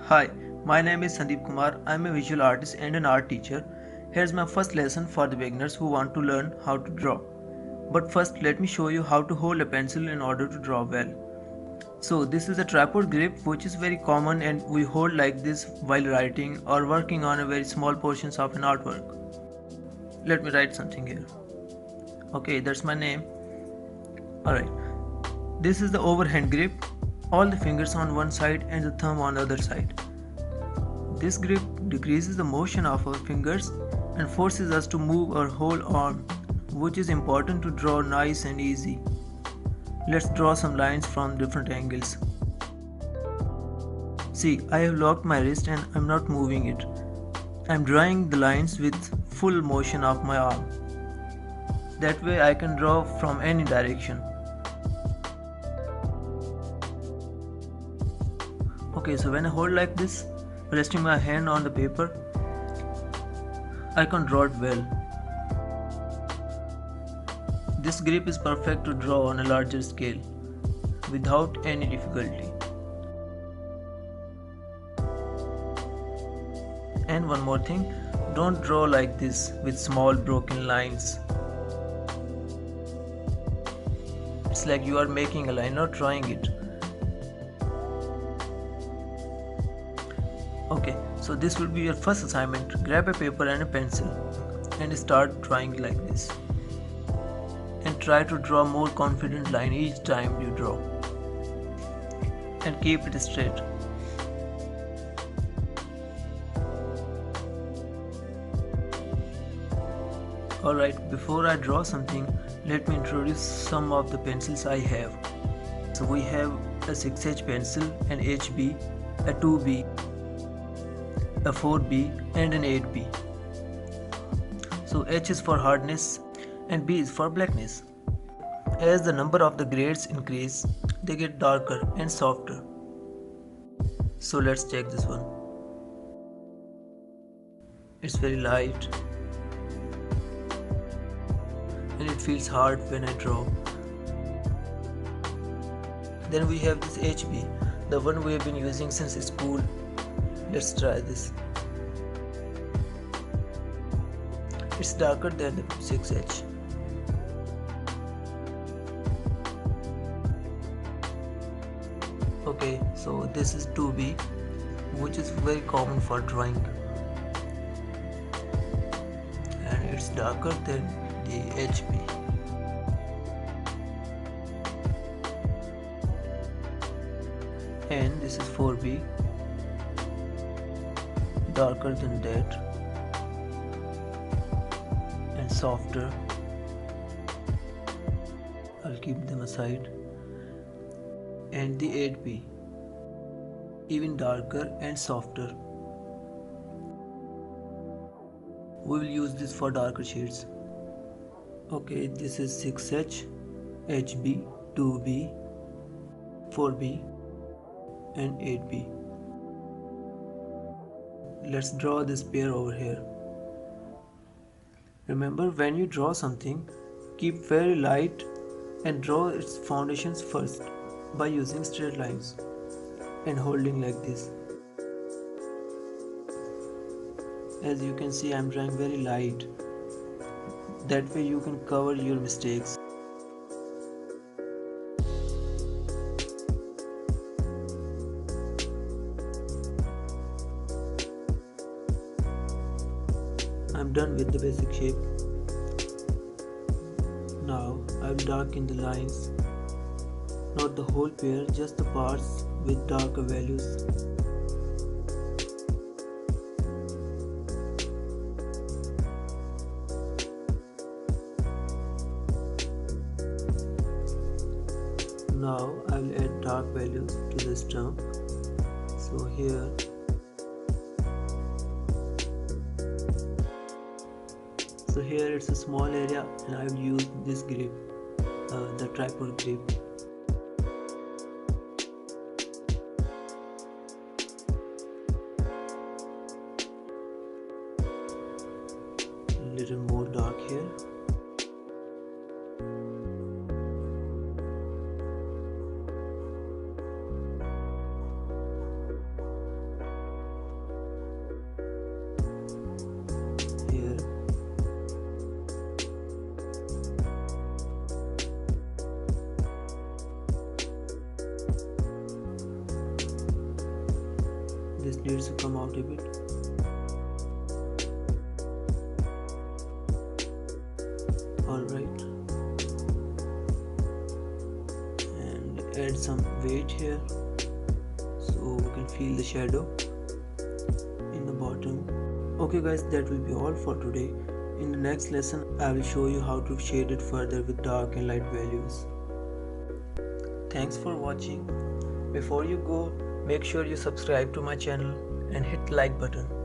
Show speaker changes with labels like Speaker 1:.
Speaker 1: Hi, my name is Sandeep Kumar. I am a visual artist and an art teacher. Here's my first lesson for the beginners who want to learn how to draw. But first, let me show you how to hold a pencil in order to draw well. So, this is a tripod grip which is very common and we hold like this while writing or working on a very small portions of an artwork. Let me write something here. Okay, that's my name. Alright, this is the overhand grip. All the fingers on one side and the thumb on the other side. This grip decreases the motion of our fingers and forces us to move our whole arm, which is important to draw nice and easy. Let's draw some lines from different angles. See, I have locked my wrist and I'm not moving it. I'm drawing the lines with full motion of my arm. That way I can draw from any direction. Okay, so when I hold like this, resting my hand on the paper, I can draw it well. This grip is perfect to draw on a larger scale without any difficulty. And one more thing, don't draw like this with small broken lines. It's like you are making a line, not drawing it. Okay, so this will be your first assignment. Grab a paper and a pencil and start drawing like this. And try to draw more confident line each time you draw. And keep it straight. Alright, before I draw something, let me introduce some of the pencils I have. So we have a 6H pencil, an HB, a 2B, a 4B and an 8B. So H is for hardness and B is for blackness. As the number of the grades increase, they get darker and softer. So let's check this one. It's very light and it feels hard when I draw. Then we have this HB, the one we have been using since school. Let's try this. It's darker than the 6H. Okay, so this is 2B, which is very common for drawing. And it's darker than the HB. And this is 4B, darker than that and softer. I'll keep them aside. And the 8B, even darker and softer. We will use this for darker shades. Okay, this is 6H, HB, 2B, 4B and 8B. Let's draw this pair over here. Remember, when you draw something, keep very light and draw its foundations first by using straight lines and holding like this. As you can see, I'm drawing very light. That way you can cover your mistakes. I'm done with the basic shape. Now I will darken the lines. Not the whole pair, just the parts with darker values. Now I will add dark values to this term. So here it's a small area and I will use this grip, the tripod grip. Little more dark here. shades to come out a bit. Alright, and add some weight here so we can feel the shadow in the bottom. Okay guys, that will be all for today. In the next lesson I will show you how to shade it further with dark and light values. Thanks for watching. Before you go, make sure you subscribe to my channel and hit the like button.